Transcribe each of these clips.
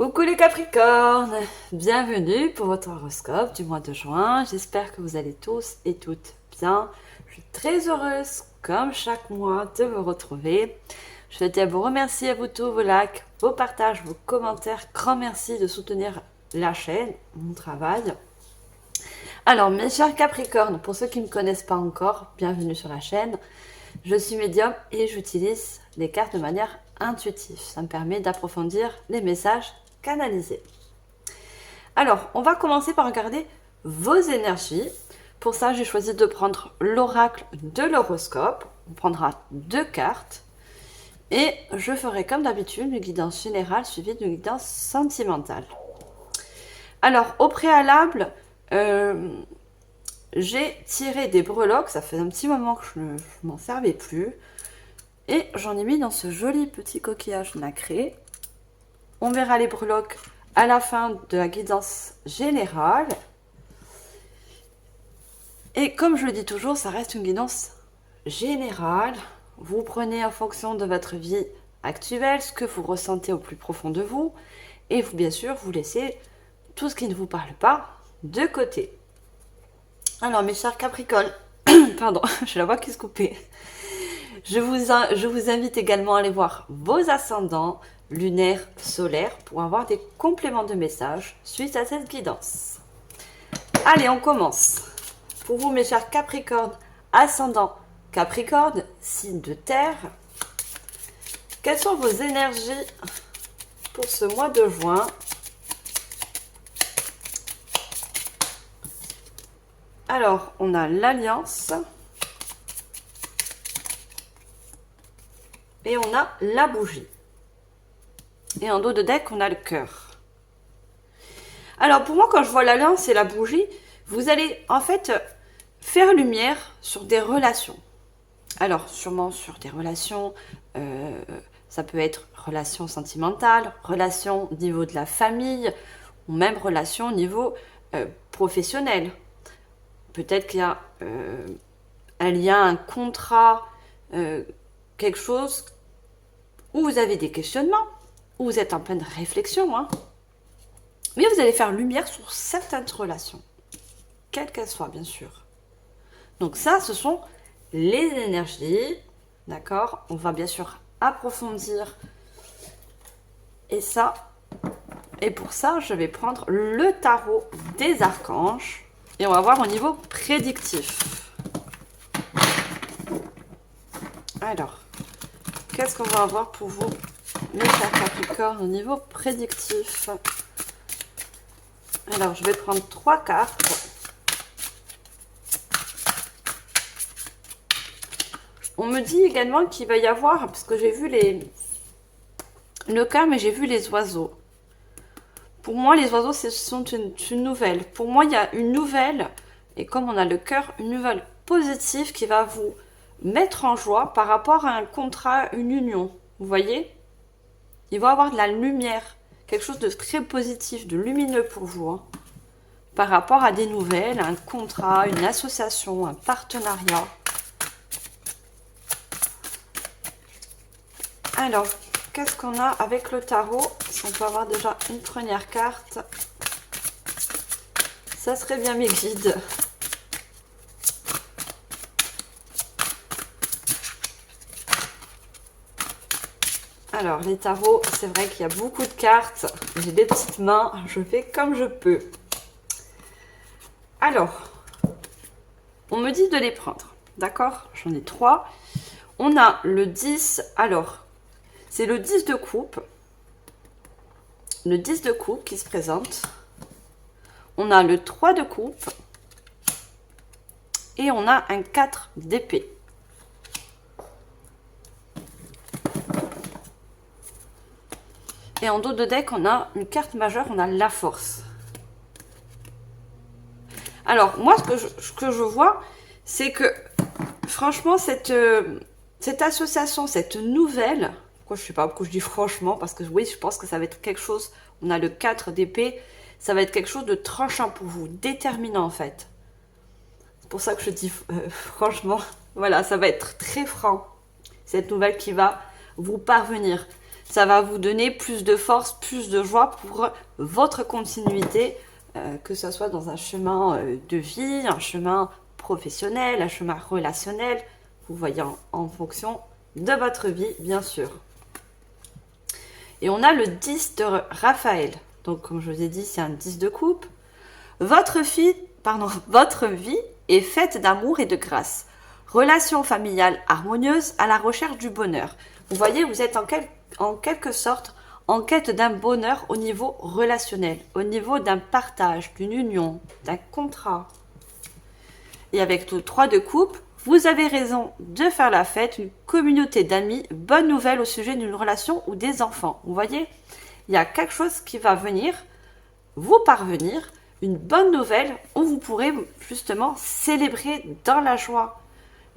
Coucou les Capricornes, bienvenue pour votre horoscope du mois de juin. J'espère que vous allez tous et toutes bien. Je suis très heureuse, comme chaque mois, de vous retrouver. Je tiens à vous remercier à vous tous, vos likes, vos partages, vos commentaires. Grand merci de soutenir la chaîne, mon travail. Alors, mes chers Capricornes, pour ceux qui ne me connaissent pas encore, bienvenue sur la chaîne. Je suis médium et j'utilise les cartes de manière intuitive. Ça me permet d'approfondir les messages canalisés. Alors, on va commencer par regarder vos énergies. Pour ça, j'ai choisi de prendre l'oracle de l'horoscope. On prendra 2 cartes. Et je ferai comme d'habitude une guidance générale suivie d'une guidance sentimentale. Alors, au préalable, j'ai tiré des breloques. Ça fait un petit moment que je ne m'en servais plus. Et j'en ai mis dans ce joli petit coquillage nacré. On verra les breloques à la fin de la guidance générale. Et comme je le dis toujours, ça reste une guidance générale. Vous prenez en fonction de votre vie actuelle, ce que vous ressentez au plus profond de vous. Et vous, bien sûr, vous laissez tout ce qui ne vous parle pas de côté. Alors, mes chers Capricornes, pardon, j'ai la voix qui se coupait. Je vous invite également à aller voir vos ascendants lunaires, solaires, pour avoir des compléments de messages suite à cette guidance. Allez, on commence. Pour vous, mes chers Capricornes, ascendant Capricorne, signe de terre, quelles sont vos énergies pour ce mois de juin? Alors, on a l'Alliance et on a la bougie. Et en dos de deck, on a le cœur. Alors, pour moi, quand je vois l'Alliance et la bougie, vous allez en fait faire lumière sur des relations. Alors, sûrement sur des relations, ça peut être relations sentimentales, relations au niveau de la famille, ou même relations au niveau professionnel. Peut-être qu'il y a un lien, un contrat, quelque chose où vous avez des questionnements, où vous êtes en pleine réflexion, hein. Mais vous allez faire lumière sur certaines relations, quelles qu'elles soient, bien sûr. Donc ça, ce sont les énergies, d'accord? On va bien sûr approfondir. Et ça, et pour ça, je vais prendre le tarot des archanges. Et on va voir au niveau prédictif. Alors, qu'est-ce qu'on va avoir pour vous, mes chers Capricornes, au niveau prédictif? Alors, je vais prendre 3 cartes. On me dit également qu'il va y avoir, parce que j'ai vu le cœur, mais j'ai vu les oiseaux. Pour moi, les oiseaux, ce sont une nouvelle. Pour moi, il y a une nouvelle, et comme on a le cœur, une nouvelle positive qui va vous mettre en joie par rapport à un contrat, une union. Vous voyez? Il va y avoir de la lumière, quelque chose de très positif, de lumineux pour vous, hein, par rapport à des nouvelles, un contrat, une association, un partenariat. Alors, qu'est-ce qu'on a avec le tarot? Si on peut avoir déjà une première carte, ça serait bien mes guides. Alors, les tarots, c'est vrai qu'il y a beaucoup de cartes. J'ai des petites mains, je fais comme je peux. Alors, on me dit de les prendre, d'accord? J'en ai 3. On a le 10, alors, c'est le 10 de coupe. Le 10 de coupe qui se présente. On a le 3 de coupe. Et on a un 4 d'épée. Et en dos de deck, on a une carte majeure, on a la force. Alors, moi, ce que je vois, c'est que, franchement, cette association, cette nouvelle, pourquoi je sais pas pourquoi je dis franchement, parce que oui, je pense que ça va être quelque chose, on a le 4 d'épée, ça va être quelque chose de tranchant pour vous, déterminant en fait. C'est pour ça que je dis franchement, voilà, ça va être très franc, cette nouvelle qui va vous parvenir. Ça va vous donner plus de force, plus de joie pour votre continuité, que ce soit dans un chemin de vie, un chemin professionnel, un chemin relationnel. Vous voyez en fonction de votre vie, bien sûr. Et on a le 10 de Raphaël. Donc, comme je vous ai dit, c'est un 10 de coupe. Votre vie est faite d'amour et de grâce. Relation familiale harmonieuse à la recherche du bonheur. Vous voyez, vous êtes en quelque sorte en quête d'un bonheur au niveau relationnel, au niveau d'un partage, d'une union, d'un contrat. Et avec le 3 de coupe, vous avez raison de faire la fête, une communauté d'amis, bonne nouvelle au sujet d'une relation ou des enfants. Vous voyez, il y a quelque chose qui va venir, vous parvenir, une bonne nouvelle où vous pourrez justement célébrer dans la joie.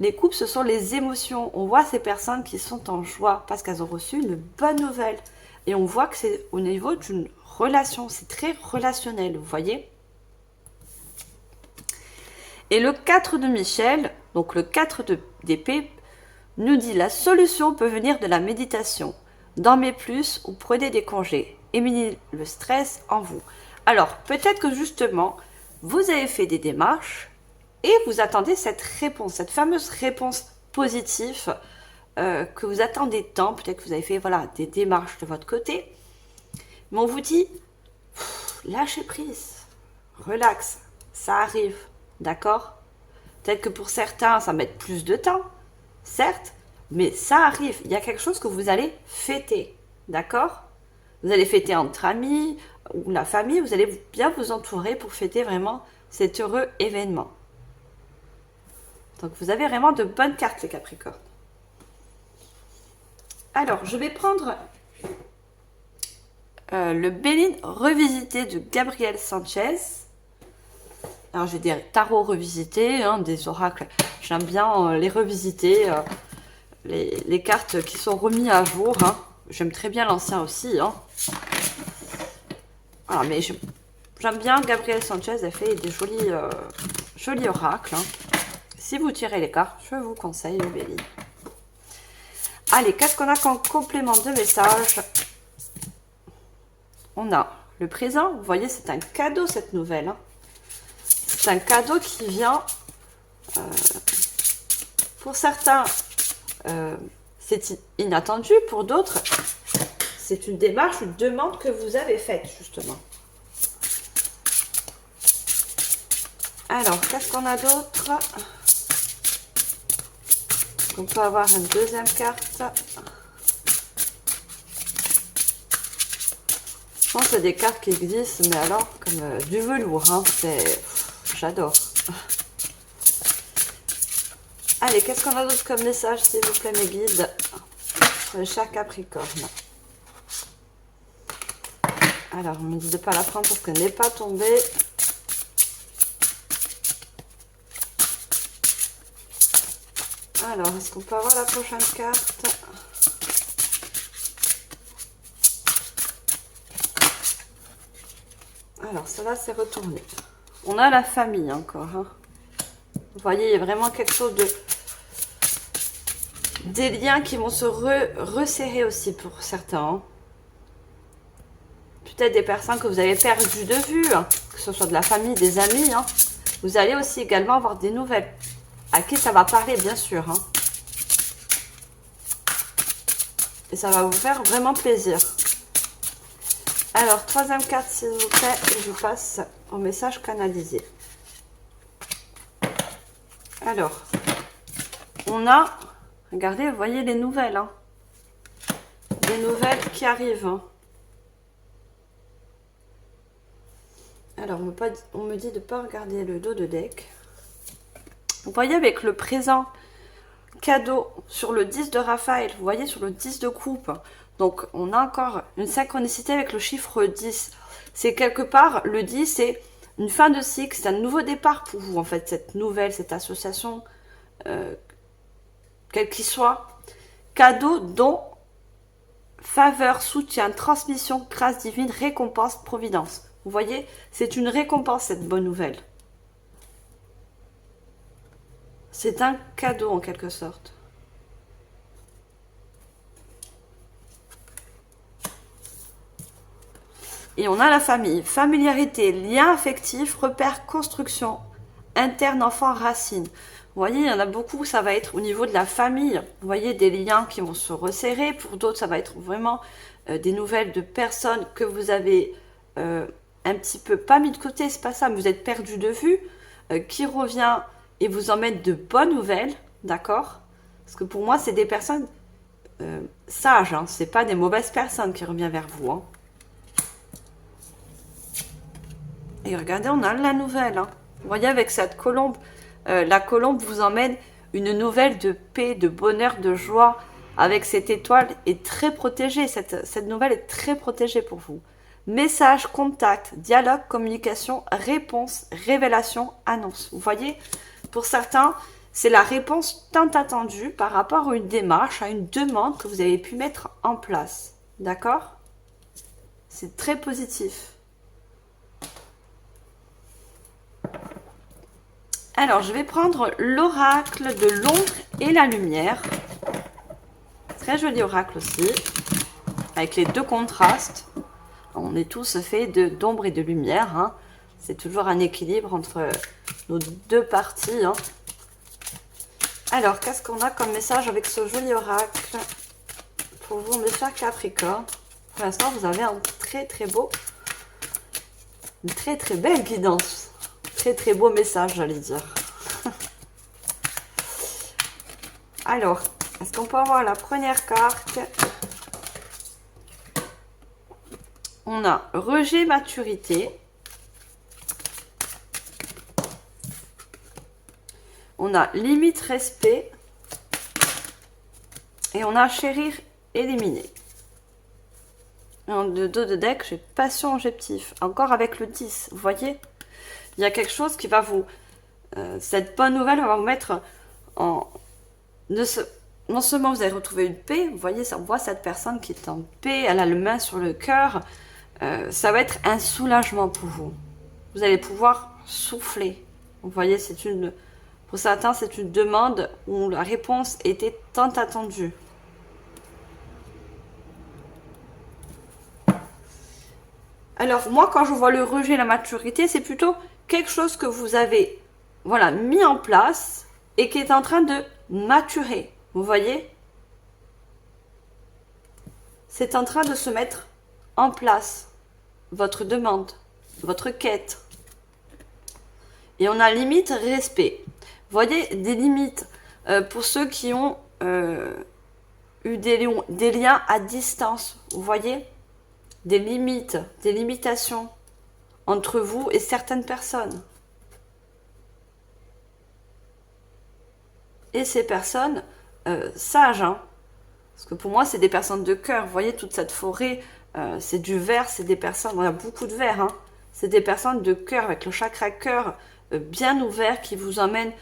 Les couples, ce sont les émotions. On voit ces personnes qui sont en joie parce qu'elles ont reçu une bonne nouvelle. Et on voit que c'est au niveau d'une relation. C'est très relationnel, vous voyez. Et le 4 de Michel, donc le 4 d'épée, nous dit la solution peut venir de la méditation. Dormez plus ou prenez des congés. Éliminez le stress en vous. Alors, peut-être que justement, vous avez fait des démarches et vous attendez cette réponse, cette fameuse réponse positive que vous attendez tant. Peut-être que vous avez fait voilà, des démarches de votre côté. Mais on vous dit, lâchez prise, relax, ça arrive, d'accord? Peut-être que pour certains, ça met plus de temps, certes, mais ça arrive. Il y a quelque chose que vous allez fêter, d'accord? Vous allez fêter entre amis ou la famille, vous allez bien vous entourer pour fêter vraiment cet heureux événement. Donc vous avez vraiment de bonnes cartes les Capricornes. Alors, je vais prendre le Béline revisité de Gabriel Sanchez. Alors j'ai des tarots revisités, hein, des oracles. J'aime bien les revisiter, les cartes qui sont remises à jour. Hein. J'aime très bien l'ancien aussi. Hein. Voilà, mais j'aime bien Gabriel Sanchez, elle fait des jolis oracles. Hein. Si vous tirez les cartes, je vous conseille le Béline. Allez, qu'est-ce qu'on a comme complément de message? On a le présent. Vous voyez, c'est un cadeau cette nouvelle. Hein. C'est un cadeau qui vient, pour certains, c'est inattendu. Pour d'autres, c'est une démarche, une demande que vous avez faite, justement. Alors, qu'est-ce qu'on a d'autre? On peut avoir une deuxième carte. Je pense que c'est des cartes qui existent, mais alors, comme du velours, hein, j'adore. Allez, qu'est-ce qu'on a d'autre comme message, s'il vous plaît, mes guides, pour le chat Capricorne? Alors, on me dit de ne pas la prendre parce qu'elle n'est pas tombée. Alors, est-ce qu'on peut avoir la prochaine carte? Alors, cela s'est retourné. On a la famille encore. Hein. Vous voyez, il y a vraiment quelque chose de... Des liens qui vont se resserrer aussi pour certains. Hein. Peut-être des personnes que vous avez perdues de vue, hein, que ce soit de la famille, des amis. Hein. Vous allez aussi également avoir des nouvelles. À qui ça va parler, bien sûr. Hein. Et ça va vous faire vraiment plaisir. Alors, troisième carte, s'il vous plaît, et je passe au message canalisé. Alors, on a... Regardez, vous voyez les nouvelles. Hein. Les nouvelles qui arrivent. Hein. Alors, on me dit de ne pas regarder le dos de deck. Vous voyez avec le présent cadeau sur le 10 de Raphaël, vous voyez sur le 10 de coupe. Donc, on a encore une synchronicité avec le chiffre 10. C'est quelque part, le 10, c'est une fin de cycle, c'est un nouveau départ pour vous, en fait, cette nouvelle, cette association, quel qu'il soit. Cadeau, don, faveur, soutien, transmission, grâce divine, récompense, providence. Vous voyez, c'est une récompense, cette bonne nouvelle. C'est un cadeau, en quelque sorte. Et on a la famille, familiarité, lien affectif, repère, construction, interne, enfant, racine. Vous voyez, il y en a beaucoup, ça va être au niveau de la famille. Vous voyez, des liens qui vont se resserrer. Pour d'autres, ça va être vraiment des nouvelles de personnes que vous avez un petit peu pas mis de côté, c'est pas ça, mais vous êtes perdu de vue, qui revient et vous emmène de bonnes nouvelles, d'accord? Parce que pour moi, c'est des personnes sages, hein, c'est pas des mauvaises personnes qui reviennent vers vous. Hein. Et regardez, on a la nouvelle. Hein. Vous voyez, avec cette colombe, la colombe vous emmène une nouvelle de paix, de bonheur, de joie. Avec cette étoile est très protégée. Cette nouvelle est très protégée pour vous. Message, contact, dialogue, communication, réponse, révélation, annonce. Vous voyez, pour certains, c'est la réponse tant attendue par rapport à une démarche, à une demande que vous avez pu mettre en place. D'accord? C'est très positif. Alors, je vais prendre l'oracle de l'ombre et la lumière. Très joli oracle aussi, avec les deux contrastes. On est tous faits d'ombre et de lumière. Hein. C'est toujours un équilibre entre nos deux parties. Hein. Alors, qu'est-ce qu'on a comme message avec ce joli oracle pour vous, mes chers Capricornes? Pour l'instant, vous avez un une très très belle guidance. Très beau message, j'allais dire. Alors, est-ce qu'on peut avoir la première carte? On a rejet, maturité. On a limite, respect. Et on a chérir, éliminer. En deux de deck, j'ai passion, objectif. Encore avec le 10, vous voyez? Il y a quelque chose qui va vous... cette bonne nouvelle va vous mettre en... Non seulement vous allez retrouver une paix, vous voyez, on voit cette personne qui est en paix, elle a le main sur le cœur. Ça va être un soulagement pour vous. Vous allez pouvoir souffler. Vous voyez, pour certains, c'est une demande où la réponse était tant attendue. Alors, moi, quand je vois le rejet, la maturité, c'est plutôt quelque chose que vous avez, voilà, mis en place et qui est en train de maturer. Vous voyez? C'est en train de se mettre en place. Votre demande, votre quête. Et on a limite, respect. Vous voyez, des limites pour ceux qui ont eu des liens à distance. Vous voyez? Des limites, des limitations entre vous et certaines personnes. Et ces personnes sages, hein, parce que pour moi, c'est des personnes de cœur. Vous voyez, toute cette forêt, c'est du vert, c'est des personnes, on a beaucoup de vert, hein. C'est des personnes de cœur, avec le chakra cœur bien ouvert, qui vous emmènent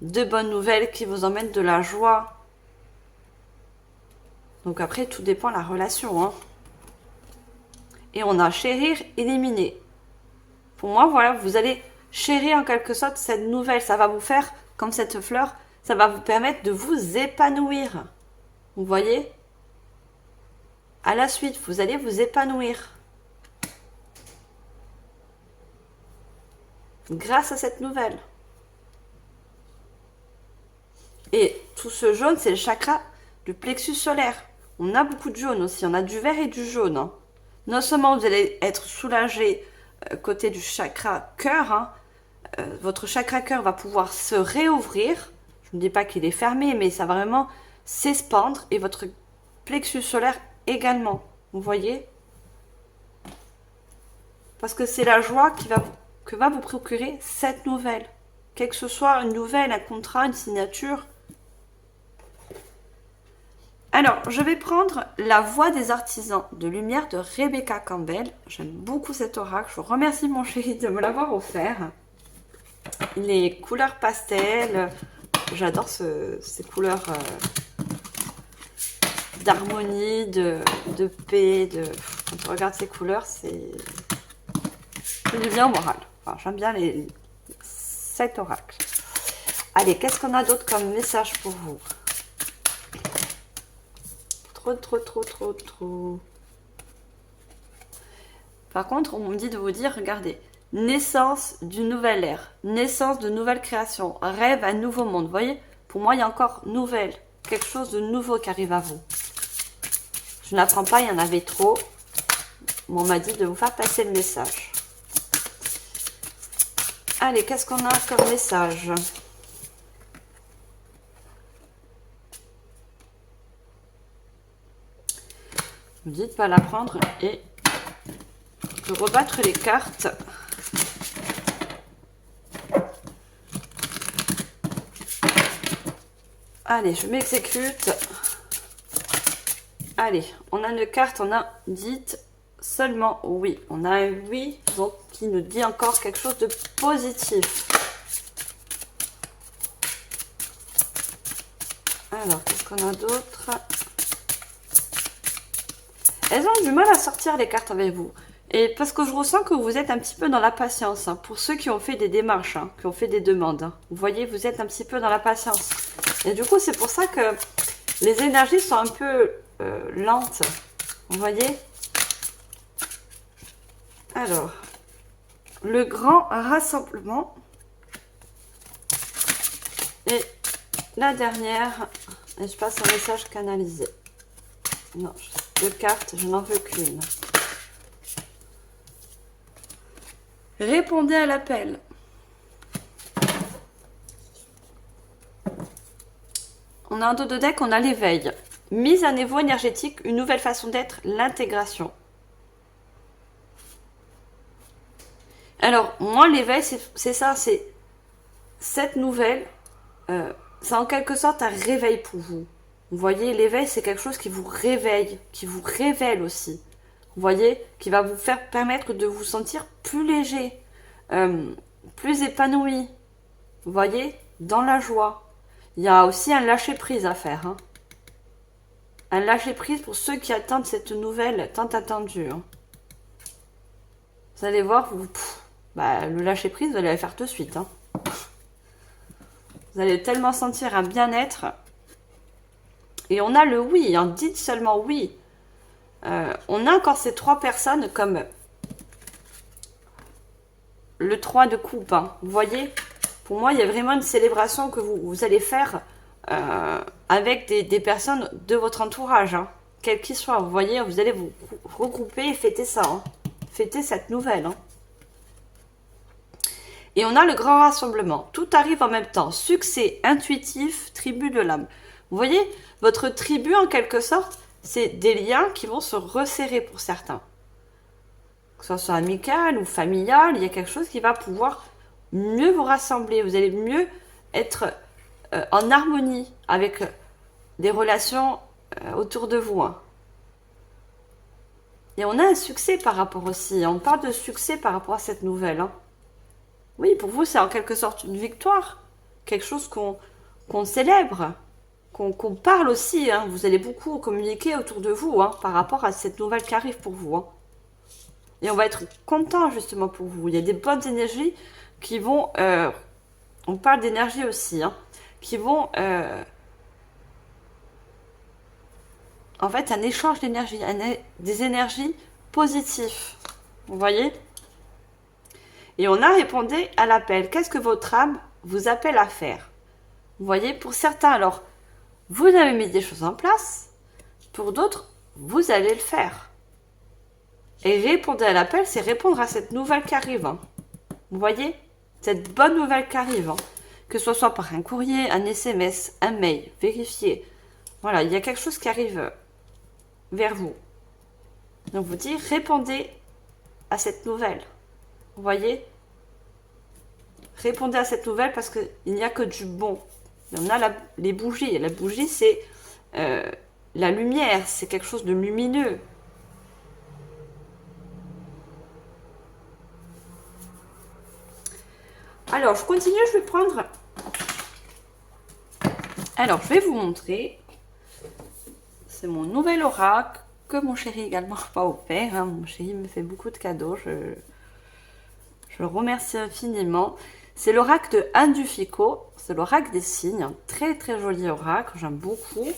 de bonnes nouvelles, qui vous emmènent de la joie. Donc après, tout dépend de la relation, hein. Et on a chérir, éliminer. Pour moi, voilà, vous allez chérir en quelque sorte cette nouvelle. Ça va vous faire, comme cette fleur, ça va vous permettre de vous épanouir. Vous voyez? À la suite, vous allez vous épanouir. Grâce à cette nouvelle. Et tout ce jaune, c'est le chakra du plexus solaire. On a beaucoup de jaune aussi, on a du vert et du jaune. Hein. Non seulement vous allez être soulagé côté du chakra cœur, hein, votre chakra cœur va pouvoir se réouvrir. Je ne dis pas qu'il est fermé, mais ça va vraiment s'expandre. Et votre plexus solaire également. Vous voyez? Parce que c'est la joie que va vous procurer cette nouvelle. Quelle que ce soit une nouvelle, un contrat, une signature. Alors, je vais prendre La Voix des artisans de lumière de Rebecca Campbell. J'aime beaucoup cet oracle. Je remercie mon chéri de me l'avoir offert. Les couleurs pastel. J'adore ces couleurs d'harmonie, de paix. Quand on regarde ces couleurs, c'est du bien au moral. Enfin, j'aime bien cet oracle. Allez, qu'est-ce qu'on a d'autre comme message pour vous? Trop. Par contre, on me dit de vous dire, regardez, naissance d'une nouvelle ère, naissance de nouvelles créations, rêve à un nouveau monde. Vous voyez, pour moi, il y a encore nouvelle, quelque chose de nouveau qui arrive à vous. Je n'apprends pas, il y en avait trop. On m'a dit de vous faire passer le message. Allez, qu'est-ce qu'on a comme message? Vous me dites de pas la prendre et de rebattre les cartes. Allez, je m'exécute. Allez, on a une carte, on a dites seulement oui. On a un oui, donc qui nous dit encore quelque chose de positif. Alors, qu'est-ce qu'on a d'autre? Elles ont du mal à sortir les cartes avec vous. Et parce que je ressens que vous êtes un petit peu dans la patience. Hein, pour ceux qui ont fait des démarches, hein, qui ont fait des demandes. Hein. Vous voyez, vous êtes un petit peu dans la patience. Et du coup, c'est pour ça que les énergies sont un peu lentes. Vous voyez? Alors, le grand rassemblement. Et la dernière, et je passe un message canalisé. Non, deux cartes, je n'en veux qu'une. Répondez à l'appel. On a un dos de deck, on a l'éveil. Mise à niveau énergétique, une nouvelle façon d'être, l'intégration. Alors, moi, l'éveil, c'est ça, c'est cette nouvelle, c'est en quelque sorte un réveil pour vous. Vous voyez, l'éveil, c'est quelque chose qui vous réveille, qui vous révèle aussi. Vous voyez, qui va vous faire permettre de vous sentir plus léger, plus épanoui. Vous voyez, dans la joie. Il y a aussi un lâcher-prise à faire. Hein. Un lâcher-prise pour ceux qui attendent cette nouvelle tant attendue. Hein. Vous allez voir, le lâcher-prise, vous allez le faire tout de suite. Hein. Vous allez tellement sentir un bien-être. Et on a le oui, hein, dites seulement oui. On a encore ces trois personnes comme le 3 de coupe. Hein. Vous voyez, pour moi, il y a vraiment une célébration que vous allez faire avec des personnes de votre entourage, hein, quel qu'il soit. Vous voyez, vous allez vous regrouper et fêter ça. Hein. Fêter cette nouvelle. Hein. Et on a le grand rassemblement. Tout arrive en même temps. Succès intuitif, tribu de l'âme. Vous voyez, votre tribu, en quelque sorte, c'est des liens qui vont se resserrer pour certains. Que ce soit amical ou familial, il y a quelque chose qui va pouvoir mieux vous rassembler. Vous allez mieux être en harmonie avec des relations autour de vous. Hein. Et on a un succès par rapport aussi. On parle de succès par rapport à cette nouvelle. Hein. Oui, pour vous, c'est en quelque sorte une victoire. Quelque chose qu'on célèbre. Qu'on parle aussi, hein. Vous allez beaucoup communiquer autour de vous hein, par rapport à cette nouvelle qui arrive pour vous. Hein. Et on va être content justement pour vous. Il y a des bonnes énergies qui vont... on parle d'énergie aussi, hein, qui vont... en fait, un échange d'énergie, des énergies positives. Vous voyez? Et on a répondu à l'appel. Qu'est-ce que votre âme vous appelle à faire? Vous voyez, pour certains, alors... Vous avez mis des choses en place. Pour d'autres, vous allez le faire. Et répondre à l'appel, c'est répondre à cette nouvelle qui arrive. Hein. Vous voyez? Cette bonne nouvelle qui arrive. Hein. Que ce soit par un courrier, un SMS, un mail, vérifiez. Voilà, il y a quelque chose qui arrive vers vous. Donc vous dites, répondez à cette nouvelle. Vous voyez? Répondez à cette nouvelle parce qu'il n'y a que du bon. On a les bougies. La bougie, c'est la lumière. C'est quelque chose de lumineux. Alors, je continue. Je vais prendre... Alors, je vais vous montrer. C'est mon nouvel oracle que mon chéri également pas offert. Hein. Mon chéri me fait beaucoup de cadeaux. Je le remercie infiniment. C'est l'oracle de Anne Duffico, c'est l'oracle des signes, un très très joli oracle, j'aime beaucoup.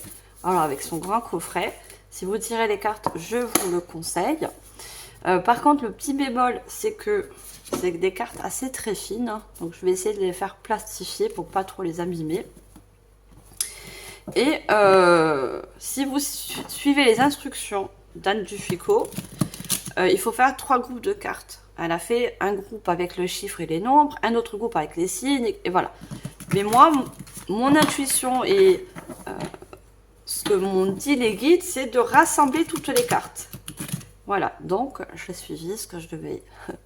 Alors avec son grand coffret, si vous tirez les cartes, je vous le conseille. Par contre, le petit bémol, c'est que c'est des cartes assez très fines. Hein, donc, je vais essayer de les faire plastifier pour pas trop les abîmer. Et si vous suivez les instructions d'Anne Duffico, il faut faire 3 groupes de cartes. Elle a fait un groupe avec le chiffre et les nombres, un autre groupe avec les signes, et voilà. Mais moi, mon intuition et ce que m'ont dit les guides, c'est de rassembler toutes les cartes. Voilà, donc j'ai suivi ce que je devais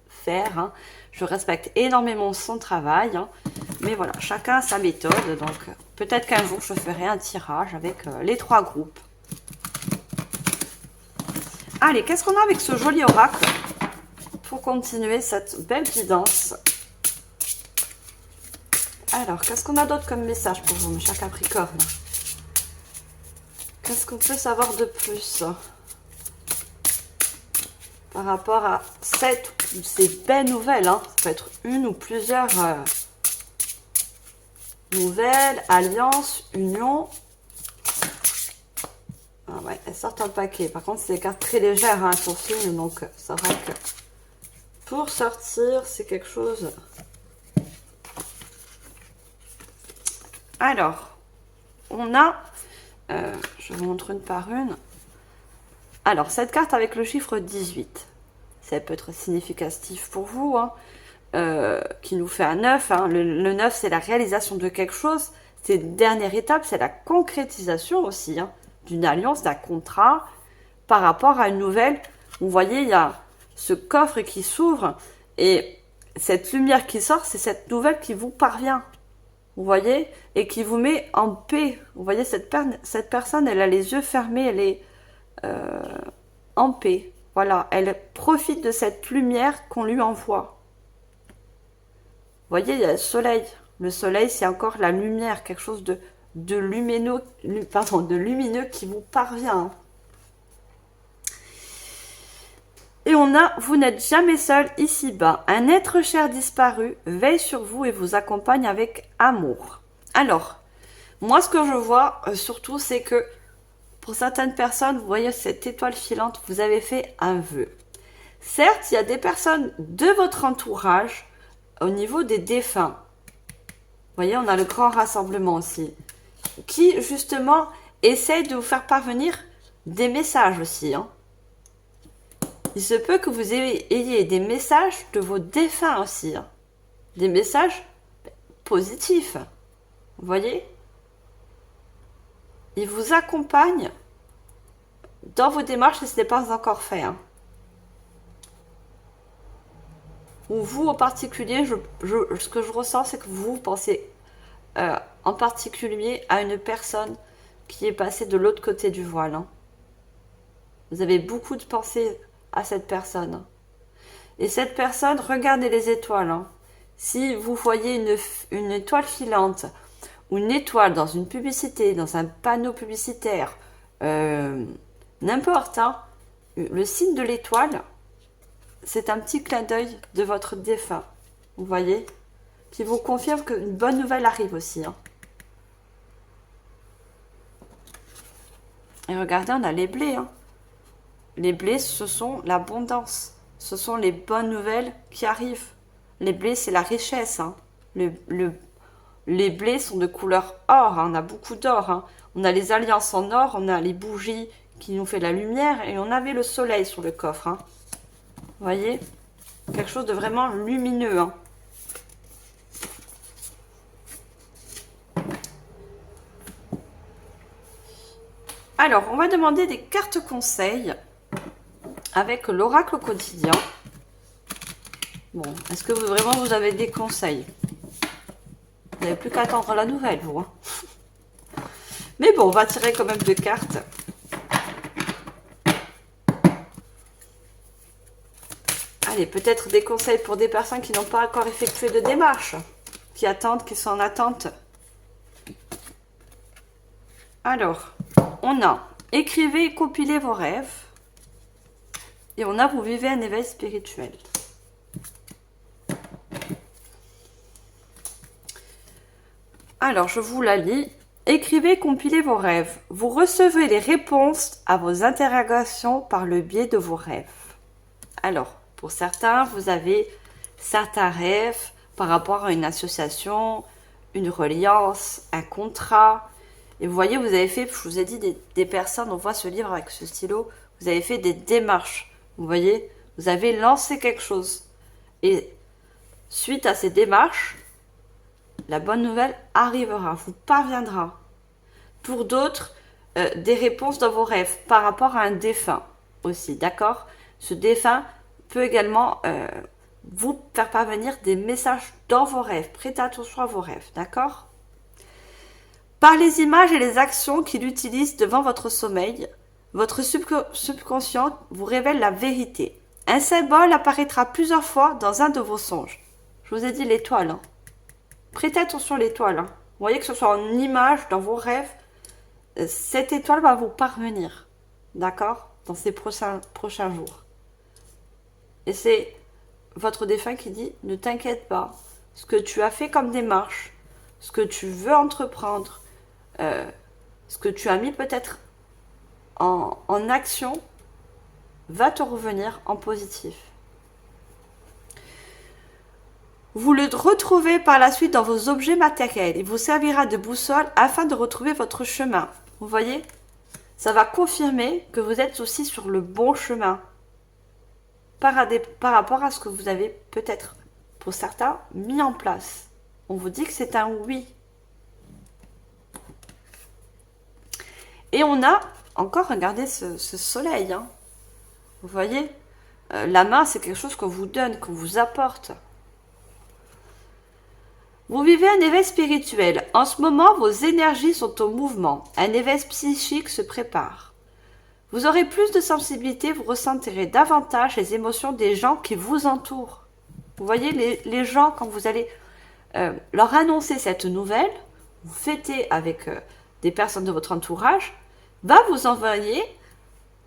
faire. Hein. Je respecte énormément son travail. Hein. Mais voilà, chacun a sa méthode. Donc peut-être qu'un jour, je ferai un tirage avec les 3 groupes. Allez, qu'est-ce qu'on a avec ce joli oracle pour continuer cette belle guidance? Alors, qu'est-ce qu'on a d'autre comme message pour vous, mes chers Capricornes? Qu'est-ce qu'on peut savoir de plus par rapport à ces belles nouvelles, hein. Ça peut être une ou plusieurs nouvelles, alliances, unions. Ah ouais, elles sortent un paquet. Par contre, c'est des cartes très légères, hein, elles sont fines, donc c'est vrai que pour sortir, c'est quelque chose. Alors, on a, je vous montre une par une. Alors, cette carte avec le chiffre 18, ça peut être significatif pour vous, hein, qui nous fait un 9. Hein. Le 9, c'est la réalisation de quelque chose. C'est une dernière étape, c'est la concrétisation aussi, hein, d'une alliance, d'un contrat, par rapport à une nouvelle. Vous voyez, il y a ce coffre qui s'ouvre, et cette lumière qui sort, c'est cette nouvelle qui vous parvient. Vous voyez, et qui vous met en paix. Vous voyez, cette personne, elle a les yeux fermés, elle est en paix. Voilà, elle profite de cette lumière qu'on lui envoie. Vous voyez, il y a le soleil. Le soleil, c'est encore la lumière, quelque chose de lumineux qui vous parvient. Et on a, vous n'êtes jamais seul ici-bas. Un être cher disparu veille sur vous et vous accompagne avec amour. Alors, moi, ce que je vois surtout, c'est que pour certaines personnes, vous voyez cette étoile filante, vous avez fait un vœu. Certes, il y a des personnes de votre entourage au niveau des défunts. Vous voyez, on a le grand rassemblement aussi, qui justement essaye de vous faire parvenir des messages aussi. Hein. Il se peut que vous ayez des messages de vos défunts aussi. Hein. Des messages positifs. Vous voyez? Il vous accompagne dans vos démarches et ce n'est pas encore fait. Hein. Ou vous en particulier, ce que je ressens, c'est que vous pensez en particulier à une personne qui est passée de l'autre côté du voile. Hein. Vous avez beaucoup de pensées à cette personne. Hein. Et cette personne, regardez les étoiles. Hein. Si vous voyez une étoile filante ou une étoile dans une publicité, dans un panneau publicitaire, n'importe, hein, le signe de l'étoile, c'est un petit clin d'œil de votre défunt, vous voyez, qui vous confirme qu'une bonne nouvelle arrive aussi. Hein. Et regardez, on a les blés. Hein. Les blés, ce sont l'abondance. Ce sont les bonnes nouvelles qui arrivent. Les blés, c'est la richesse. Hein. Les blés sont de couleur or. Hein. On a beaucoup d'or. Hein. On a les alliances en or. On a les bougies qui nous fait la lumière. Et on avait le soleil sur le coffre. Hein. Vous voyez? Quelque chose de vraiment lumineux. Hein. Alors, on va demander des cartes conseils avec l'oracle au quotidien. Bon, est-ce que vraiment vous avez des conseils? Vous n'avez plus qu'à attendre la nouvelle, vous. Hein. Mais bon, on va tirer quand même 2 cartes. Allez, peut-être des conseils pour des personnes qui n'ont pas encore effectué de démarche, qui attendent, qui sont en attente. Alors, on a écrivez et compilez vos rêves. Et on a vous vivez un éveil spirituel. Alors, je vous la lis. Écrivez et compilez vos rêves. Vous recevez les réponses à vos interrogations par le biais de vos rêves. Alors, pour certains, vous avez certains rêves par rapport à une association, une reliance, un contrat. Et vous voyez, vous avez fait, je vous ai dit, des personnes, on voit ce livre avec ce stylo, vous avez fait des démarches. Vous voyez, vous avez lancé quelque chose. Et suite à ces démarches, la bonne nouvelle arrivera, vous parviendra. Pour d'autres, des réponses dans vos rêves par rapport à un défunt aussi, d'accord? Ce défunt peut également vous faire parvenir des messages dans vos rêves. Prêtez attention à vos rêves, d'accord? Par les images et les actions qu'il utilise devant votre sommeil, votre subconscient vous révèle la vérité. Un symbole apparaîtra plusieurs fois dans un de vos songes. Je vous ai dit l'étoile. Hein. Prêtez attention à l'étoile. Hein. Vous voyez que ce soit en image dans vos rêves, cette étoile va vous parvenir. D'accord? Dans ces prochains jours. Et c'est votre défunt qui dit, ne t'inquiète pas. Ce que tu as fait comme démarche, ce que tu veux entreprendre, ce que tu as mis peut-être en action, va te revenir en positif. Vous le retrouvez par la suite dans vos objets matériels. Il vous servira de boussole afin de retrouver votre chemin. Vous voyez? Ça va confirmer que vous êtes aussi sur le bon chemin. Par rapport à ce que vous avez peut-être, pour certains, mis en place. On vous dit que c'est un oui. Et on a encore, regardez ce soleil. Hein. Vous voyez, la main, c'est quelque chose qu'on vous donne, qu'on vous apporte. Vous vivez un éveil spirituel. En ce moment, vos énergies sont au mouvement. Un éveil psychique se prépare. Vous aurez plus de sensibilité, vous ressentirez davantage les émotions des gens qui vous entourent. Vous voyez, les gens, quand vous allez leur annoncer cette nouvelle, vous fêtez avec des personnes de votre entourage, va vous envoyer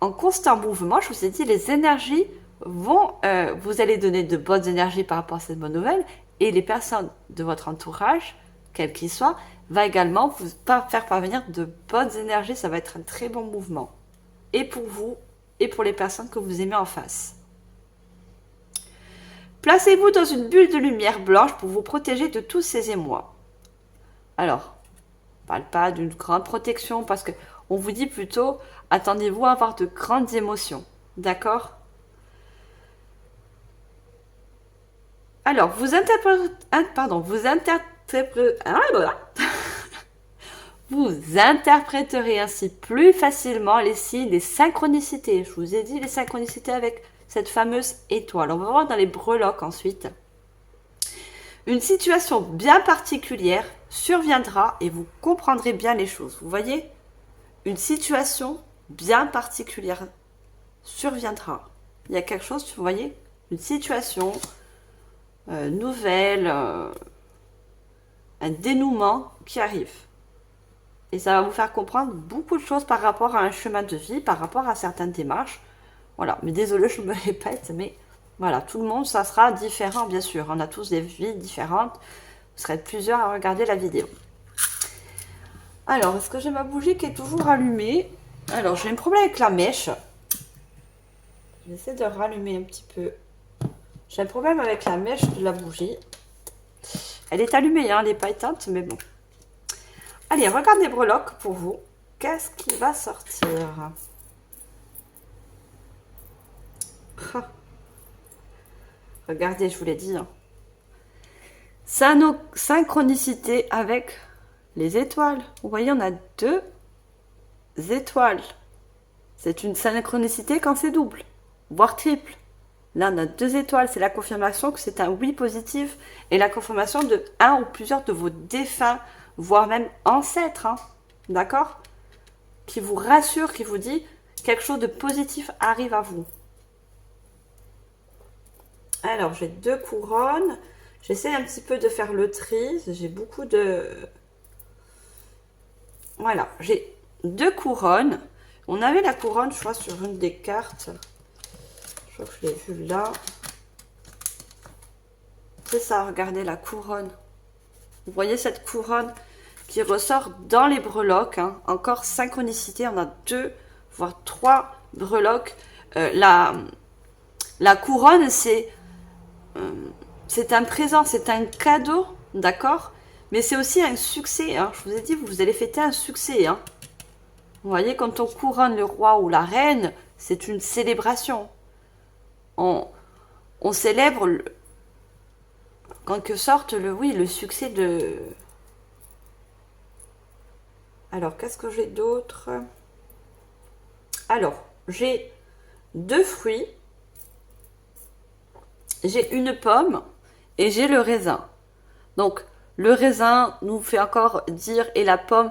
en constant mouvement. Je vous ai dit, les énergies vont, vous allez donner de bonnes énergies par rapport à cette bonne nouvelle, et les personnes de votre entourage, quels qu'ils soient, va également vous faire parvenir de bonnes énergies. Ça va être un très bon mouvement. Et pour vous, et pour les personnes que vous aimez en face. Placez-vous dans une bulle de lumière blanche pour vous protéger de tous ces émois. Alors, on ne parle pas d'une grande protection parce que on vous dit plutôt, attendez-vous à avoir de grandes émotions. D'accord? Alors, vous interpréterez ainsi plus facilement les signes des synchronicités. Je vous ai dit les synchronicités avec cette fameuse étoile. On va voir dans les breloques ensuite. Une situation bien particulière surviendra et vous comprendrez bien les choses. Vous voyez? Une situation bien particulière surviendra. Il y a quelque chose, vous voyez? Une situation nouvelle, un dénouement qui arrive. Et ça va vous faire comprendre beaucoup de choses par rapport à un chemin de vie, par rapport à certaines démarches. Voilà, mais désolé, je me répète, mais voilà, tout le monde, ça sera différent, bien sûr. On a tous des vies différentes. Vous serez plusieurs à regarder la vidéo. Alors, est-ce que j'ai ma bougie qui est toujours allumée? Alors, j'ai un problème avec la mèche. J'essaie de rallumer un petit peu. J'ai un problème avec la mèche de la bougie. Elle est allumée, hein, elle n'est pas éteinte, mais bon. Allez, regardez les breloques pour vous. Qu'est-ce qui va sortir? Regardez, je vous l'ai dit. Hein. Synchronicité avec les étoiles. Vous voyez, on a 2 étoiles. C'est une synchronicité quand c'est double, voire triple. Là, on a 2 étoiles. C'est la confirmation que c'est un oui positif et la confirmation de un ou plusieurs de vos défunts, voire même ancêtres. Hein. D'accord? Qui vous rassure, qui vous dit quelque chose de positif arrive à vous. Alors, j'ai 2 couronnes. J'essaie un petit peu de faire le tri. J'ai beaucoup de... Voilà, j'ai 2 couronnes. On avait la couronne, je crois, sur une des cartes. Je crois que je l'ai vue là. C'est ça, regardez la couronne. Vous voyez cette couronne qui ressort dans les breloques. Hein. Encore synchronicité, on a 2, voire 3 breloques. La couronne, c'est un présent, c'est un cadeau, d'accord? Mais c'est aussi un succès, hein. Je vous ai dit, vous allez fêter un succès, hein. Vous voyez, quand on couronne le roi ou la reine, c'est une célébration. On célèbre, en quelque sorte, le succès de... Alors, qu'est-ce que j'ai d'autre? Alors, j'ai 2 fruits, j'ai une pomme et j'ai le raisin. Donc, le raisin nous fait encore dire, et la pomme,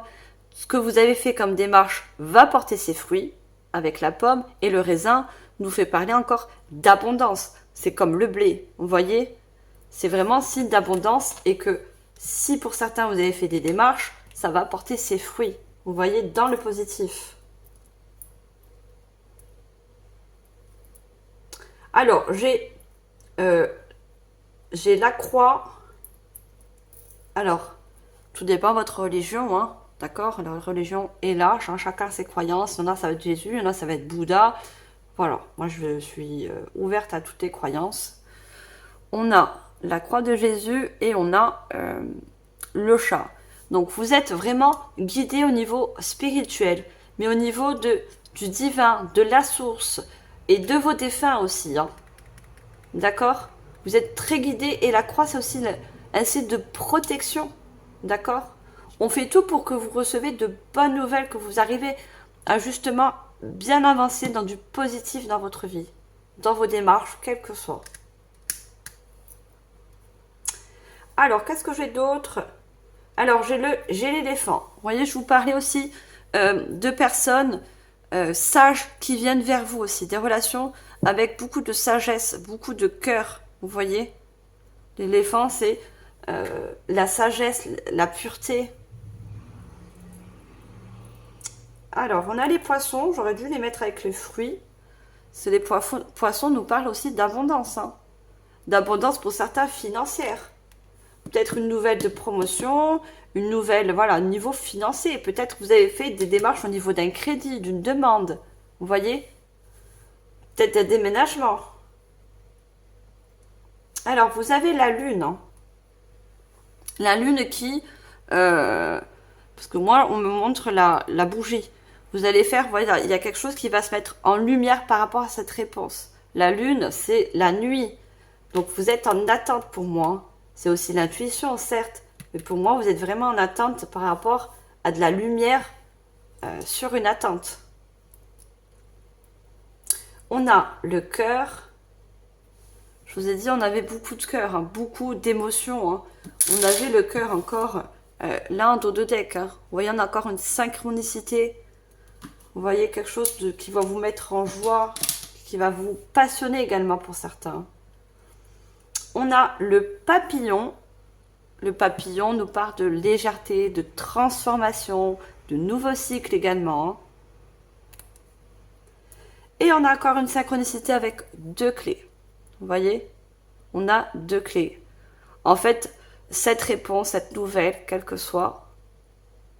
ce que vous avez fait comme démarche va porter ses fruits avec la pomme, et le raisin nous fait parler encore d'abondance. C'est comme le blé, vous voyez? C'est vraiment signe d'abondance, et que si pour certains vous avez fait des démarches, ça va porter ses fruits. Vous voyez, dans le positif. Alors, j'ai la croix. Alors, tout dépend de votre religion, hein, d'accord? La religion est large, hein, chacun ses croyances. Il y en a, ça va être Jésus, il y en a, ça va être Bouddha. Voilà, moi je suis ouverte à toutes les croyances. On a la croix de Jésus et on a le chat. Donc vous êtes vraiment guidé au niveau spirituel, mais au niveau du divin, de la source et de vos défunts aussi, hein. D'accord? Vous êtes très guidé, et la croix c'est aussi un signe de protection. D'accord? On fait tout pour que vous recevez de bonnes nouvelles, que vous arrivez à justement bien avancer dans du positif dans votre vie, dans vos démarches, quelles que soient. Alors, qu'est-ce que j'ai d'autre? Alors, j'ai l'éléphant. Vous voyez, je vous parlais aussi de personnes sages qui viennent vers vous aussi, des relations avec beaucoup de sagesse, beaucoup de cœur, vous voyez? L'éléphant, c'est la sagesse, la pureté. Alors, on a les poissons, j'aurais dû les mettre avec les fruits. C'est les poissons nous parlent aussi d'abondance, hein. D'abondance pour certains financière. Peut-être une nouvelle de promotion, une nouvelle, voilà, niveau financier. Peut-être que vous avez fait des démarches au niveau d'un crédit, d'une demande. Vous voyez? Peut-être un déménagement. Alors, vous avez la lune, hein. La lune qui... parce que moi, on me montre la bougie. Vous allez faire, voilà, il y a quelque chose qui va se mettre en lumière par rapport à cette réponse. La lune, c'est la nuit. Donc, vous êtes en attente pour moi. C'est aussi l'intuition, certes. Mais pour moi, vous êtes vraiment en attente par rapport à de la lumière sur une attente. On a le cœur. Je vous ai dit, on avait beaucoup de cœur, hein, beaucoup d'émotions, hein. On avait le cœur encore là en dos de deck, hein. Vous voyez, on a encore une synchronicité. Vous voyez quelque chose qui va vous mettre en joie, qui va vous passionner également pour certains. On a le papillon. Le papillon nous parle de légèreté, de transformation, de nouveaux cycles également. Et on a encore une synchronicité avec 2 clés. Vous voyez? On a 2 clés. En fait, cette réponse, cette nouvelle, quelle que soit,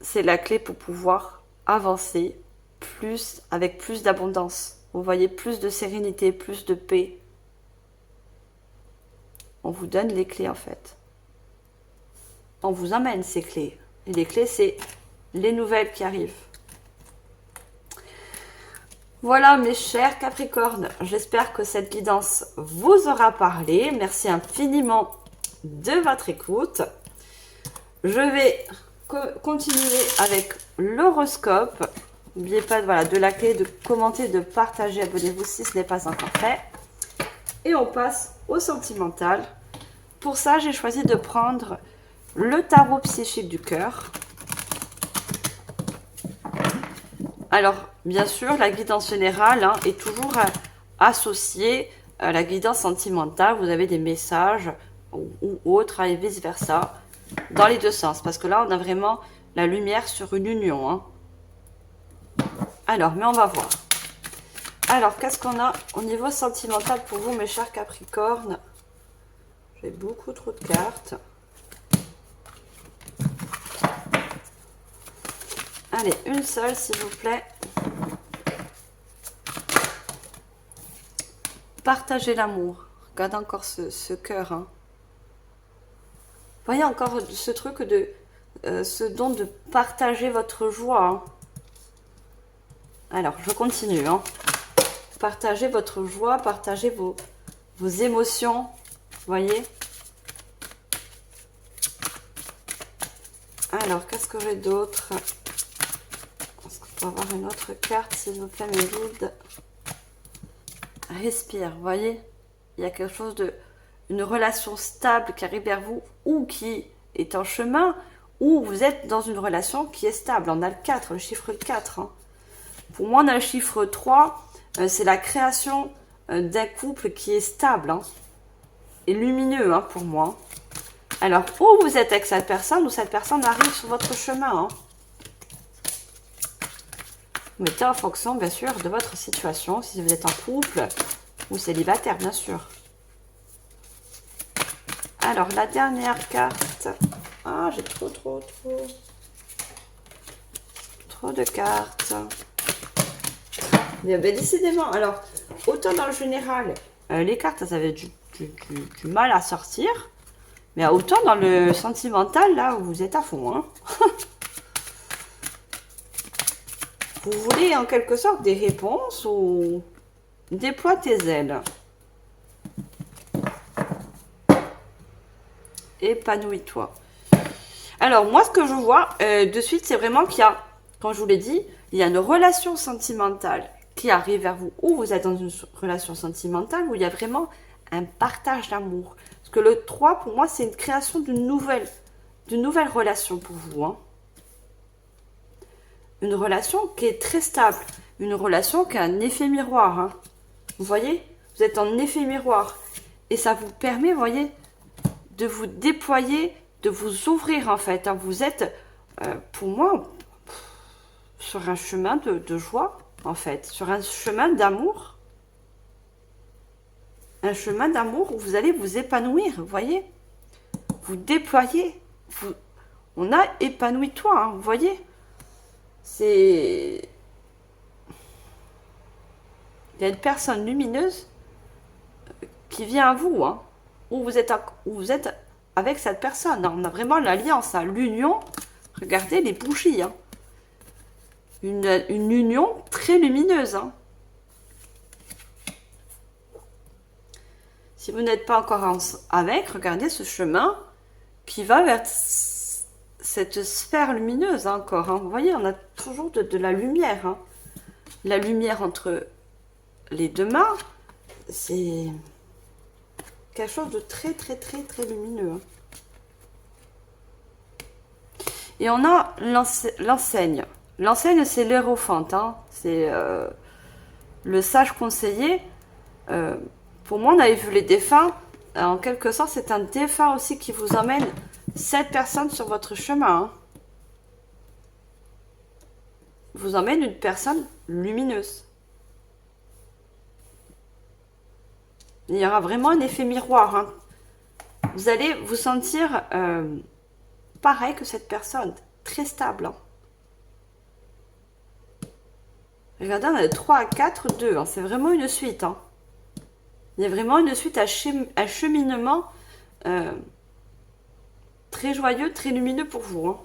c'est la clé pour pouvoir avancer plus, avec plus d'abondance. Vous voyez, plus de sérénité, plus de paix. On vous donne les clés en fait. On vous emmène ces clés. Et les clés, c'est les nouvelles qui arrivent. Voilà mes chers Capricornes, j'espère que cette guidance vous aura parlé. Merci infiniment de votre écoute. Je vais continuer avec l'horoscope. N'oubliez pas de liker, de commenter, de partager. Abonnez-vous si ce n'est pas encore fait. Et on passe au sentimental. Pour ça, j'ai choisi de prendre le tarot psychique du cœur. Alors, bien sûr, la guidance générale est toujours associée à la guidance sentimentale. Vous avez des messages ou autres, et vice-versa, dans les deux sens. Parce que là, on a vraiment la lumière sur une union, hein. Alors, mais on va voir. Alors, qu'est-ce qu'on a au niveau sentimental pour vous, mes chers Capricornes? J'ai beaucoup trop de cartes. Allez, une seule, s'il vous plaît. partager l'amour. Regardez encore ce cœur. Hein. Voyez encore ce truc de... ce don de partager votre joie. Hein. Alors, je continue. Hein. Partagez votre joie, partagez vos émotions. Voyez. Alors, qu'est-ce que j'ai d'autre? Est-ce qu'on peut avoir une autre carte, s'il vous plaît, mes guides? Respire, voyez. Il y a quelque chose de... une relation stable qui arrive vers vous ou qui est en chemin, ou vous êtes dans une relation qui est stable. On a le 4, le chiffre 4. Hein. Pour moi, on a le chiffre 3. C'est la création d'un couple qui est stable hein, et lumineux hein, pour moi. Alors, où vous êtes avec cette personne, ou cette personne arrive sur votre chemin. Hein. Vous mettez en fonction, bien sûr, de votre situation, si vous êtes en couple ou célibataire, bien sûr. Alors, la dernière carte. Ah, j'ai trop de cartes. Bien, décidément. Alors, autant dans le général, les cartes, elles avaient du mal à sortir. Mais autant dans le sentimental, là, où vous êtes à fond. Hein. Vous voulez en quelque sorte des réponses ou déploie tes ailes. Épanouis-toi. Alors, moi, ce que je vois de suite, c'est vraiment qu'il y a, comme je vous l'ai dit, il y a une relation sentimentale qui arrive vers vous, ou vous êtes dans une relation sentimentale où il y a vraiment un partage d'amour. Parce que le 3, pour moi, c'est une création d'une nouvelle relation pour vous. Hein. Une relation qui est très stable. Une relation qui a un effet miroir. Hein. Vous voyez? Vous êtes en effet miroir. Et ça vous permet, vous voyez, de vous déployer, de vous ouvrir en fait. Hein. Vous êtes, pour moi, sur un chemin de joie, en fait. Sur un chemin d'amour. Un chemin d'amour où vous allez vous épanouir, vous voyez? Vous déployer. On a épanoui-toi, hein, vous voyez? C'est... Il y a une personne lumineuse qui vient à vous, hein, où vous êtes avec cette personne. Hein. On a vraiment l'alliance, hein, l'union. Regardez les bougies. Hein. Une union très lumineuse. Hein. Si vous n'êtes pas encore avec, regardez ce chemin qui va vers cette sphère lumineuse hein, encore. Hein. Vous voyez, on a toujours de la lumière. Hein. La lumière entre les deux mains, c'est quelque chose de très lumineux. Hein. Et on a l'enseigne. L'enseigne, c'est l'hérophante. Hein. C'est le sage conseiller. Pour moi, on avait vu les défunts. En quelque sorte, c'est un défunt aussi qui vous emmène cette personne sur votre chemin. Hein. Vous emmène une personne lumineuse. Il y aura vraiment un effet miroir. Hein. Vous allez vous sentir pareil que cette personne. Très stable. Hein. Regardez, on a 3 à 4, 2. Hein. C'est vraiment une suite. Hein. Il y a vraiment une suite à cheminement très joyeux, très lumineux pour vous. Hein.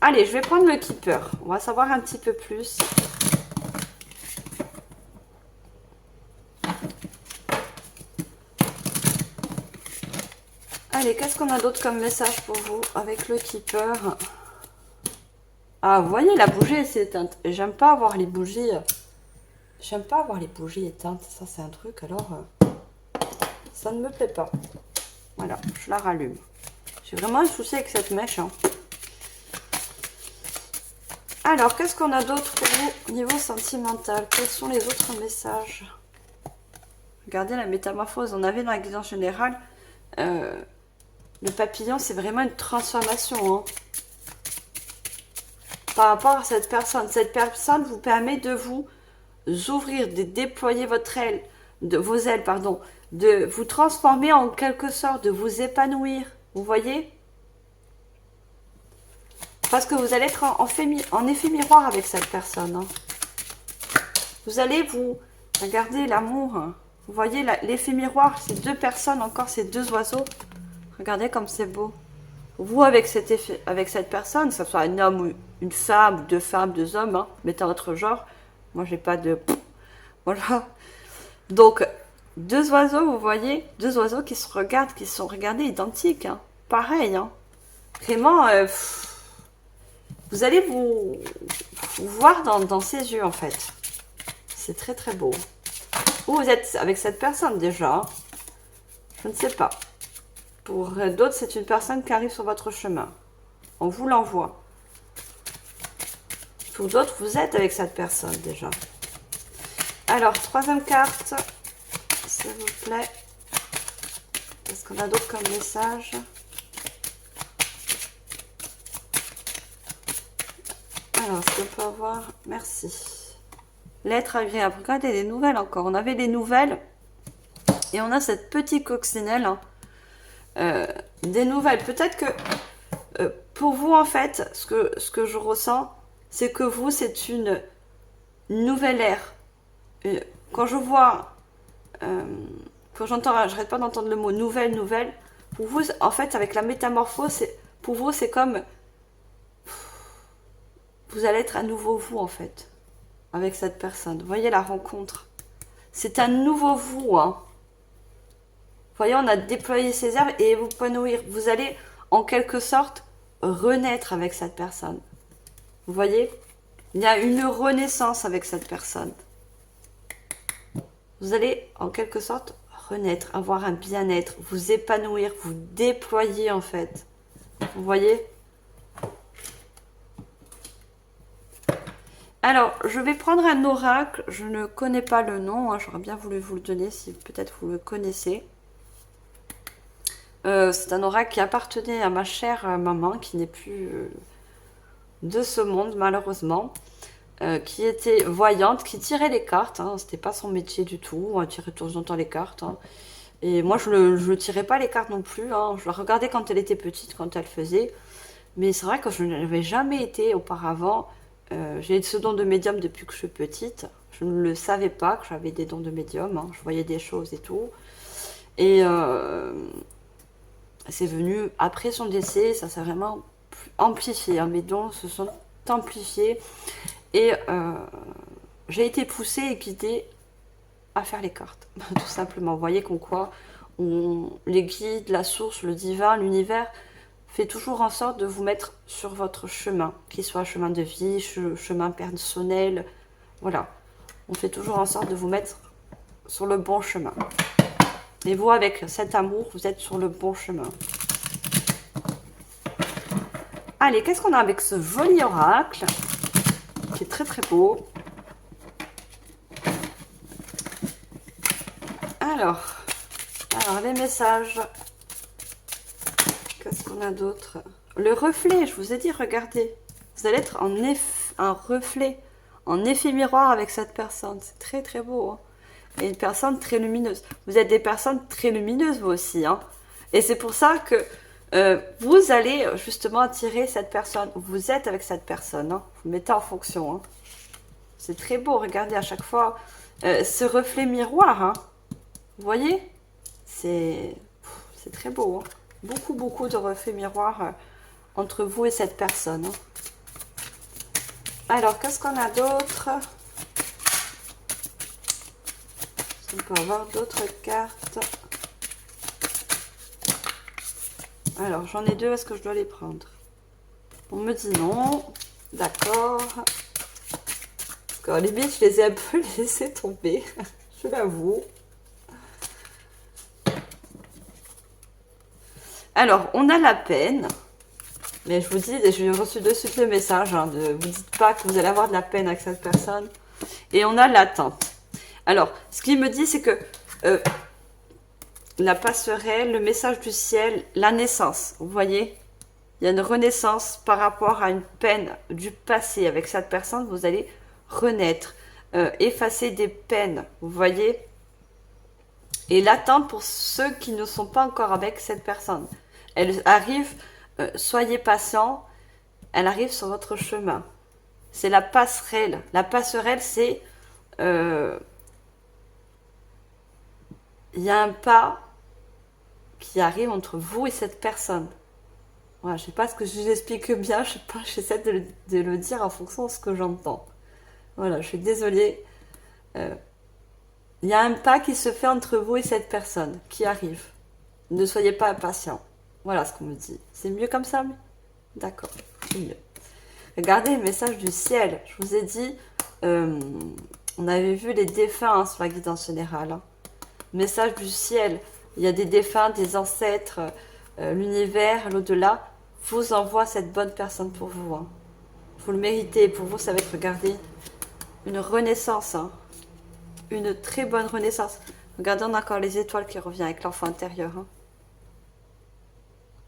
Allez, je vais prendre le Keeper. On va savoir un petit peu plus. Allez, qu'est-ce qu'on a d'autre comme message pour vous avec le Keeper? Ah, vous voyez, la bougie s'est éteinte. Et j'aime pas avoir les bougies... J'aime pas avoir les bougies éteintes. Ça, c'est un truc, alors... ça ne me plaît pas. Voilà, je la rallume. J'ai vraiment un souci avec cette mèche. Hein. Alors, qu'est-ce qu'on a d'autre pour vous au niveau sentimental? Quels sont les autres messages? Regardez la métamorphose. On avait dans la guidance générale... le papillon, c'est vraiment une transformation. Hein. Par rapport à cette personne. Cette personne vous permet de vous ouvrir, de déployer vos ailes, pardon, de vous transformer en quelque sorte, de vous épanouir. Vous voyez? Parce que vous allez être en effet miroir avec cette personne. Hein. Vous allez vous Regardez l'amour. Hein. Vous voyez l'effet miroir, ces deux personnes, encore ces deux oiseaux. Regardez comme c'est beau. Vous, avec cette personne, que ce soit un homme ou une femme, ou deux femmes, deux hommes, hein, mettez votre genre. Moi, j'ai pas de... Voilà. Donc, deux oiseaux, vous voyez, deux oiseaux qui se regardent, qui sont regardés identiques. Hein. Pareil. Hein. Vraiment, vous allez vous voir dans ses yeux, en fait. C'est très, très beau. Ou vous êtes avec cette personne déjà. Hein. Je ne sais pas. Pour d'autres, c'est une personne qui arrive sur votre chemin. On vous l'envoie. Pour d'autres, vous êtes avec cette personne déjà. Alors, troisième carte, s'il vous plaît. Qu'est-ce qu'on a d'autre comme message? Alors, est-ce qu'on peut avoir... Merci. L'être agréable. Regardez les nouvelles encore. On avait les nouvelles. Et on a cette petite coccinelle. Hein. Des nouvelles. Peut-être que pour vous, en fait, ce que je ressens, c'est que vous, c'est une nouvelle ère. Quand je vois, quand j'entends, je n'arrête pas d'entendre le mot nouvelle, nouvelle, pour vous, en fait, avec la métamorphose, pour vous, c'est comme, vous allez être à nouveau vous, en fait, avec cette personne. Vous voyez la rencontre. C'est un nouveau vous, hein. Vous voyez, on a déployé ses airs et vous épanouir. Vous allez, en quelque sorte, renaître avec cette personne. Vous voyez? Il y a une renaissance avec cette personne. Vous allez, en quelque sorte, renaître, avoir un bien-être, vous épanouir, vous déployer, en fait. Vous voyez? Alors, je vais prendre un oracle. Je ne connais pas le nom. Hein. J'aurais bien voulu vous le donner, si peut-être vous le connaissez. C'est un oracle qui appartenait à ma chère maman, qui n'est plus de ce monde, malheureusement. Qui était voyante, qui tirait les cartes. Hein. C'était pas son métier du tout. Elle tirait de temps en temps les cartes. Hein. Et moi, je ne tirais pas les cartes non plus. Hein. Je la regardais quand elle était petite, quand elle faisait. Mais c'est vrai que je n'avais jamais été auparavant. J'ai ce don de médium depuis que je suis petite. Je ne le savais pas que j'avais des dons de médium. Hein. Je voyais des choses et tout. Et c'est venu après son décès. Ça s'est vraiment amplifié. Hein. Mes dons se sont amplifiés. Et j'ai été poussée et guidée à faire les cartes, tout simplement. Vous voyez qu'on quoi, les guides, la source, le divin, l'univers fait toujours en sorte de vous mettre sur votre chemin, qu'il soit chemin de vie, chemin personnel, voilà. On fait toujours en sorte de vous mettre sur le bon chemin. Et vous, avec cet amour, vous êtes sur le bon chemin. Allez, qu'est-ce qu'on a avec ce joli oracle qui est très très beau. Alors les messages. Qu'est-ce qu'on a d'autre? Le reflet, je vous ai dit, regardez. Vous allez être un reflet, en effet miroir avec cette personne. C'est très très beau. Hein. Et une personne très lumineuse. Vous êtes des personnes très lumineuses, vous aussi. Hein. Et c'est pour ça que vous allez justement attirer cette personne. Vous êtes avec cette personne. Hein. Vous mettez en fonction. Hein. C'est très beau, regardez à chaque fois ce reflet miroir. Hein. Vous voyez? C'est très beau. Hein. Beaucoup, beaucoup de reflets miroirs entre vous et cette personne. Hein. Alors, qu'est-ce qu'on a d'autre? On peut avoir d'autres cartes. Alors, j'en ai deux. Est-ce que je dois les prendre? On me dit non. D'accord. Parce qu'en limite, je les ai un peu laissés tomber. Je l'avoue. Alors, on a la peine. Mais je vous dis, j'ai reçu de suite le message. Hein, vous dites pas que vous allez avoir de la peine avec cette personne. Et on a l'attente. Alors, ce qu'il me dit, c'est que la passerelle, le message du ciel, la naissance. Vous voyez? Il y a une renaissance par rapport à une peine du passé. Avec cette personne, vous allez renaître. Effacer des peines. Vous voyez? Et l'attente pour ceux qui ne sont pas encore avec cette personne. Elle arrive, soyez patient, elle arrive sur votre chemin. C'est la passerelle. La passerelle, c'est il y a un pas qui arrive entre vous et cette personne. Voilà, je sais pas ce que je vous explique bien, je sais pas, j'essaie de le dire en fonction de ce que j'entends. Voilà, je suis désolée. Il y a un pas qui se fait entre vous et cette personne qui arrive. Ne soyez pas impatient. Voilà ce qu'on me dit. C'est mieux comme ça? D'accord, c'est mieux. Regardez le message du ciel. Je vous ai dit, on avait vu les défunts sur la guidance générale. Hein. Message du ciel. Il y a des défunts, des ancêtres, l'univers, l'au-delà vous envoie cette bonne personne pour vous. Hein. Vous le méritez. Pour vous, ça va être, regardez, une renaissance. Hein. Une très bonne renaissance. Regardez, on a encore les étoiles qui reviennent avec l'enfant intérieur. Hein.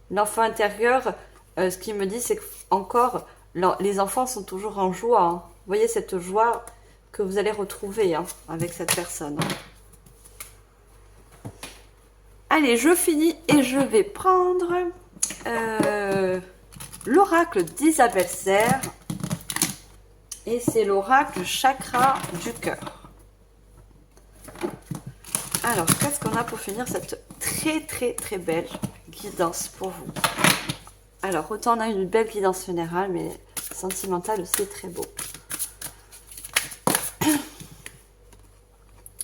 L'enfant intérieur, ce qu'il me dit, c'est qu'encore, les enfants sont toujours en joie. Hein. Vous voyez cette joie que vous allez retrouver hein, avec cette personne. Hein. Allez, je finis et je vais prendre l'oracle d'Isabelle Serre. Et c'est l'oracle chakra du cœur. Alors, qu'est-ce qu'on a pour finir cette très belle guidance pour vous? Alors, autant on a une belle guidance générale, mais sentimentale, c'est très beau.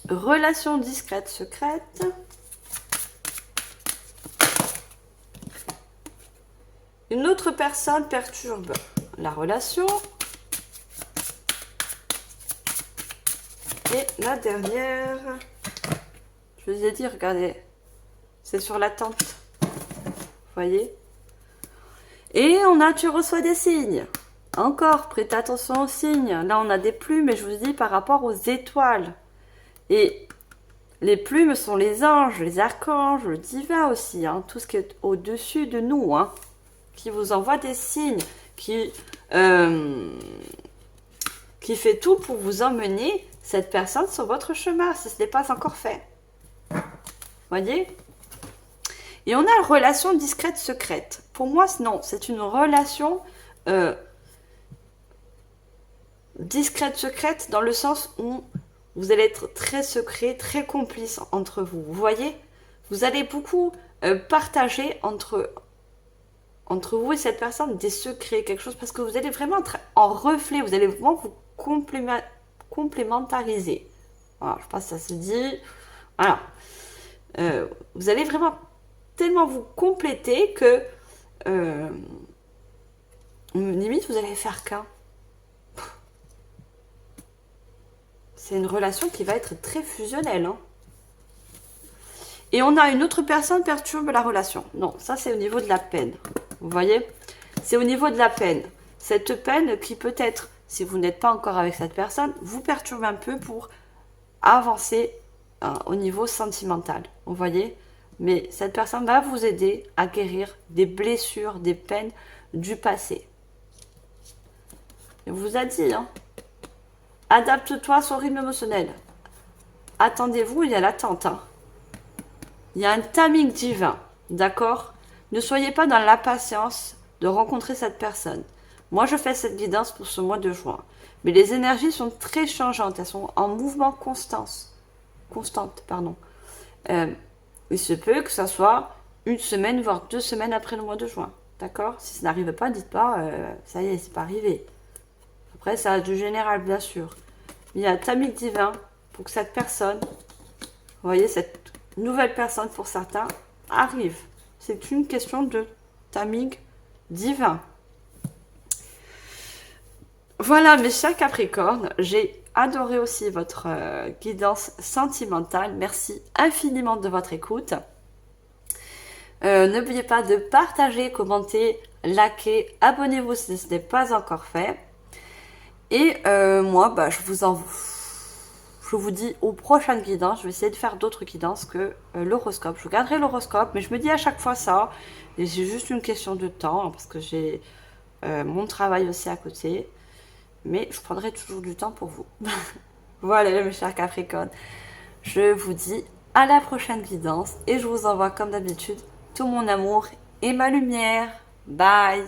Relation discrète, secrète. Une autre personne perturbe la relation. Et la dernière, je vous ai dit, regardez, c'est sur l'attente. Vous voyez? Et on a, tu reçois des signes. Encore, prêtez attention aux signes. Là, on a des plumes, mais je vous dis par rapport aux étoiles. Et les plumes sont les anges, les archanges, le divin aussi. Hein, tout ce qui est au-dessus de nous. Hein, qui vous envoie des signes. Qui fait tout pour vous emmener cette personne sur votre chemin, si ce n'est pas encore fait. Voyez? Et on a une relation discrète secrète. Pour moi, non, c'est une relation discrète secrète dans le sens où vous allez être très secret, très complice entre vous. Vous voyez? Vous allez beaucoup partager entre vous et cette personne des secrets, quelque chose, parce que vous allez vraiment être en reflet, vous allez vraiment vous complémentariser. Voilà, je sais pas si ça se dit. Voilà. Vous allez vraiment tellement vous compléter que limite vous allez faire qu'un. C'est une relation qui va être très fusionnelle. Hein. Et on a une autre personne perturbe la relation. Non, ça c'est au niveau de la peine. Vous voyez? C'est au niveau de la peine. Cette peine qui peut-être, si vous n'êtes pas encore avec cette personne, vous perturbe un peu pour avancer au niveau sentimental. Vous voyez? Mais cette personne va vous aider à guérir des blessures, des peines du passé. Il vous a dit, hein? Adapte-toi à son rythme émotionnel. Attendez-vous, il y a l'attente. Hein? Il y a un timing divin, d'accord? Ne soyez pas dans l'impatience de rencontrer cette personne. Moi, je fais cette guidance pour ce mois de juin. Mais les énergies sont très changeantes. Elles sont en mouvement constante. Il se peut que ça soit une semaine, voire 2 semaines après le mois de juin. D'accord? Si ça n'arrive pas, dites pas, ça y est, c'est pas arrivé. Après, ça a du général, bien sûr. Il y a un timing divin pour que cette personne, vous voyez, cette nouvelle personne pour certains, arrive. C'est une question de timing divin. Voilà, mes chers Capricornes, j'ai adoré aussi votre guidance sentimentale. Merci infiniment de votre écoute. N'oubliez pas de partager, commenter, liker, abonnez-vous si ce n'est pas encore fait. Et moi, je vous dis aux prochaines guidances. Je vais essayer de faire d'autres guidances que l'horoscope. Je garderai l'horoscope, mais je me dis à chaque fois ça. Et c'est juste une question de temps, hein, parce que j'ai mon travail aussi à côté. Mais je prendrai toujours du temps pour vous. Voilà, mes chers Capricornes. Je vous dis à la prochaine guidance. Et je vous envoie, comme d'habitude, tout mon amour et ma lumière. Bye!